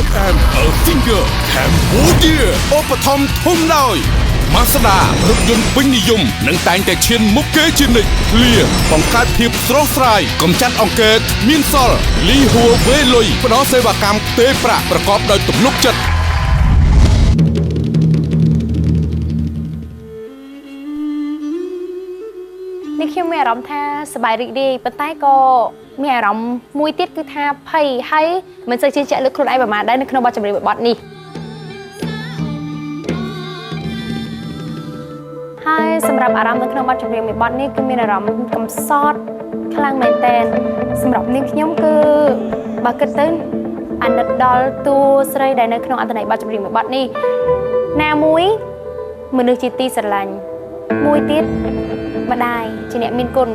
I am a finger Cambodia ឧបត្ថម្ភធំដោយម៉ាស្ដារថយន្តពេញនិយមនឹងតែងតែឈានមុខគេជានិច្ចឃ្លាបង្កើតភាពស្រស់ស្រាយកំចាត់អង្គែមានសល់លីហួរវេលុយផ្ដល់សេវាកម្មផ្ទេរប្រាក់ប្រកបដោយទំនុកចិត្តនេះខ្ញុំមានអារម្មណ៍ថាសប្បាយរីករាយប៉ុន្តែក៏មានអារម្មណ៍មួយទៀតគឺថាភ័យហើយមិនសូវជឿជាក់លើខ្លួនឯងប្រហែលដែរនៅក្នុងបទចម្រៀងមួយបទនេះហើយសម្រាប់អារម្មណ៍នៅក្នុងបទចម្រៀងមួយបទនេះគឺមានអារម្មណ៍កំសត់ខ្លាំងមែនទែនសម្រាប់នាងខ្ញុំគឺបើគិតទៅអាណិតដល់តួស្រីដែលនៅក្នុងអត្ថន័យបទចម្រៀងមួយបទនេះណាមួយមនុស្សជាទីស្រឡាញ់មួយទៀតម្ដាយជាអ្នកមានគុណ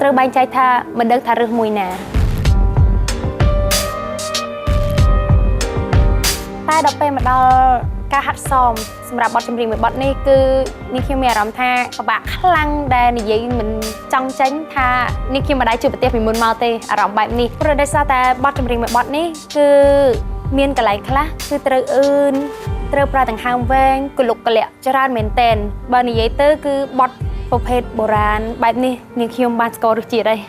ត្រូវបែងចែកថាមិនដឹងថារើសមួយណាតែដល់ពេលមកដល់ការហាត់សមសម្រាប់បទចម្រៀងមួយបទនេះគឺនេះខ្ញុំមានអារម្មណ៍ថាពិបាកខ្លាំងដែលនិយាយមិនចង់ចេញថានេះខ្ញុំមិនដែលជួបប្រទេសពីមុនមកទេអារម្មណ៍បែបនេះព្រោះដោយសារតែបទចម្រៀងមួយបទនេះគឺមានកន្លែងខ្លះគឺត្រូវអឿនត្រូវប្រើដង្ហើមវែងកលុកកលាក់ច្រើនមែនតែនបើនិយាយទៅគឺបទប្រភេទបុរាណបែបនេះនាងខ្ញុំបានស្គាល់រសជាតិហើយ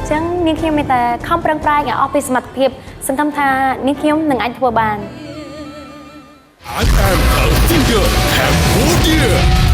ចឹងនាងខ្ញុំមានតែខំប្រឹងប្រែងឲ្យអស់ពីសមត្ថភាពសង្ឃឹមថានាងខ្ញុំនឹងអាចធ្វើបាន I am a finger Cambodia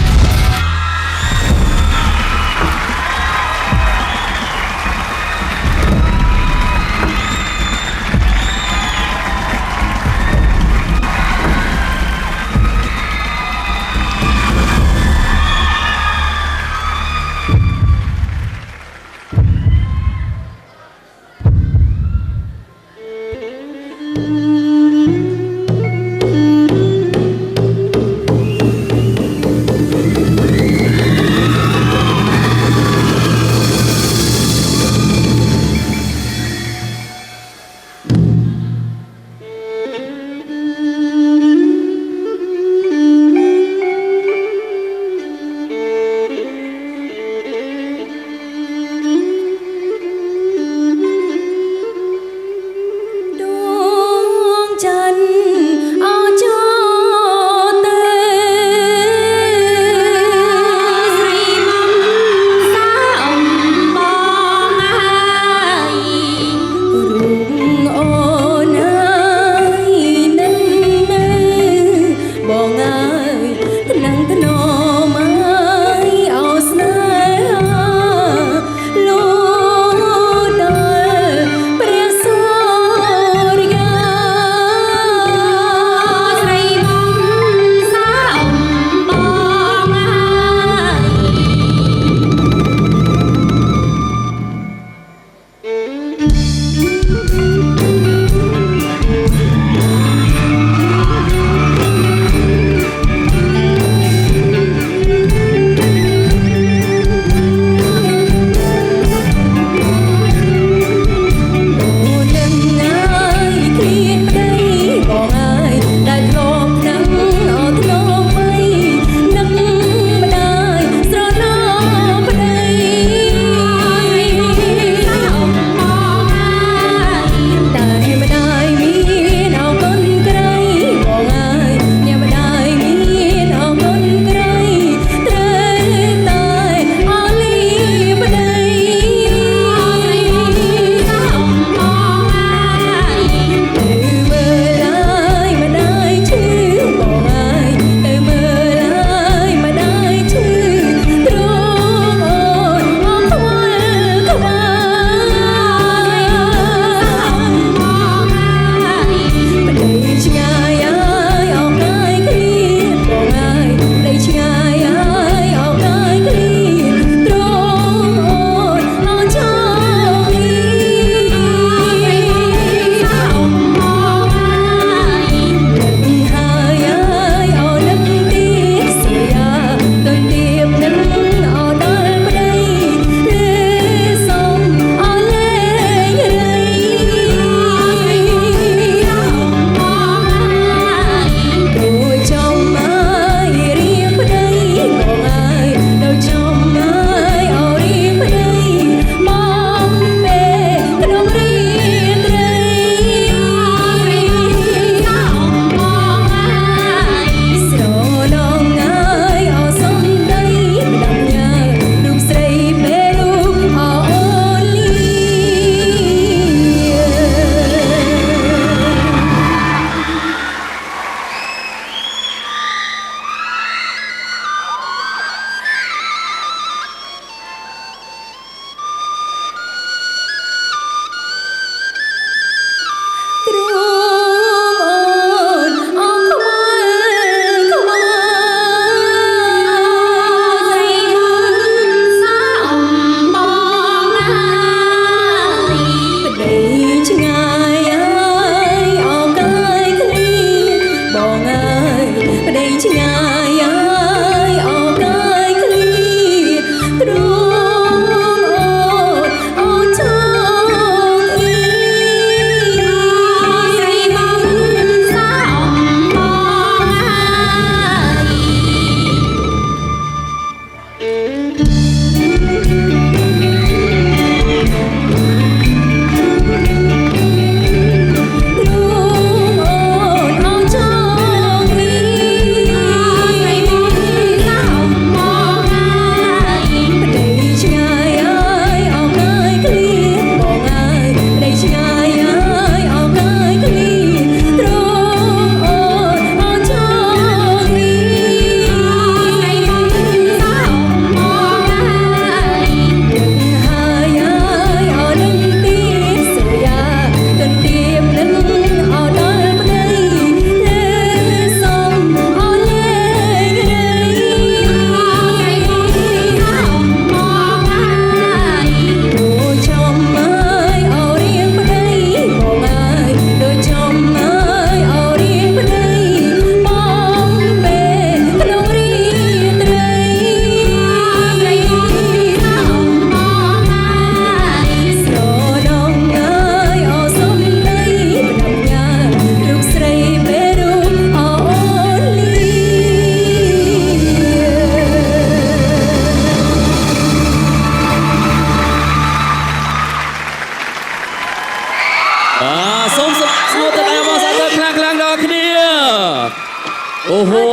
អូហូ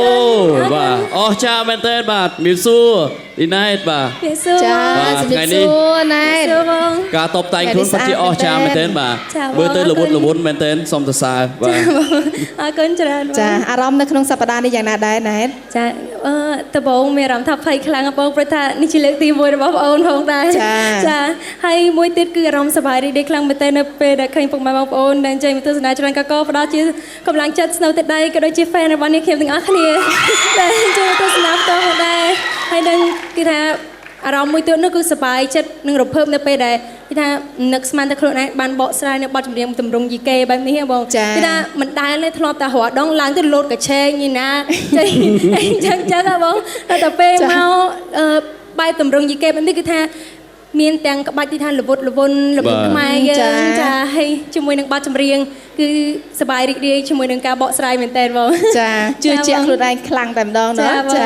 បាទអស់ចាមែនតើបាទមីស៊ូឌីណៃតបាទ វាសួរ ចាជំរាបសួរណែត សួរបង ការតបតែងខ្លួនពិតជាអស់ចាមែនតើបាទមើលទៅល្វត់ល្វន់មែនតើសុំសរសើរបាទ អរគុណច្រើនបង ចាអារម្មណ៍នៅក្នុងសប្តាហ៍នេះយ៉ាងណាដែរណែត ចាដំបូងមានអារម្មណ៍ថាភ័យខ្លាំងបងព្រោះថានេះជាលើកទី1របស់បងអូនផងដែរចាហើយមួយទៀតគឺអារម្មណ៍សប្បាយរីករាយខ្លាំងមែនទែននៅពេលដែលឃើញពុកម៉ែបងប្អូនដែលចេញមកទស្សនាច្រើនកកផ្ដល់ជាកម្លាំងចិត្តស្នូលទឹកដៃក៏ដូចជា fan របស់នេះខ្ញុំទាំងអស់គ្នាដែលចូលទស្សនាផ្ទាល់ផងដែរហើយនឹងគឺថាអារម្មណ៍មួយទៀតនោះគឺសប្បាយចិត្តនឹងរំភើបនៅពេលដែលគឺថានឹកស្មានតែខ្លួនឯងបានបកស្រាយនៅបទចម្រៀងទម្រង់យីកេបែបនេះហ៎បងគឺថាមិនដែលទេធ្លាប់តែរាល់ដងឡើងទៅលោតកឆេងនេះណាចេះចឹងហ៎បងតែពេលមកបែបទម្រង់យីកេបែបនេះគឺថាមានទាំងក្បាច់ទីថាល្វត់ល្វន់ល្បុតខ្មែរយើងចាហើយជាមួយនឹងបទចម្រៀងគឺសប្បាយរីករាយជាមួយនឹងការបកស្រាយមែនតើបង ចាជឿជាក់ខ្លួនឯងខ្លាំងតែម្ដងណាចា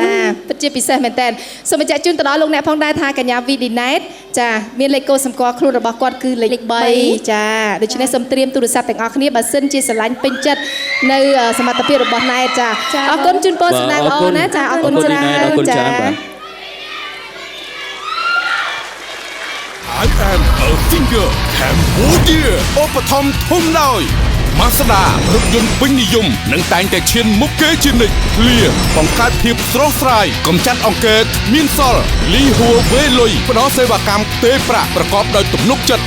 ពិតជាពិសេសមែនតើសូមបញ្ជាក់ជូនទៅដល់លោកអ្នកផងដែរថាកញ្ញាវីឌីណេតចាមានលេខកូដសម្គាល់ខ្លួនរបស់គាត់គឺលេខ3ចាដូច្នេះសូមត្រៀមទូរស័ព្ទទាំងអស់គ្នាបើសិនជាស្រឡាញ់ពេញចិត្តនៅសមត្ថភាពរបស់ណេតចាអរគុណជូនពរសំណាងល្អណាចាអរគុណច្រើនចា I am a finger Cambodia ឧបត្ថម្ភធំដោយ Mazda រថយន្តពេញនិយមនឹងតែងតែឈានមុខគេជានិច្ចឃ្លាបង្កើតភាពស្រស់ស្រាយកំចាត់អង្គែមានសល់លីហួរវេលុយផ្ដល់សេវាកម្មផ្ទេរប្រាក់ប្រកបដោយទំនុកចិត្ត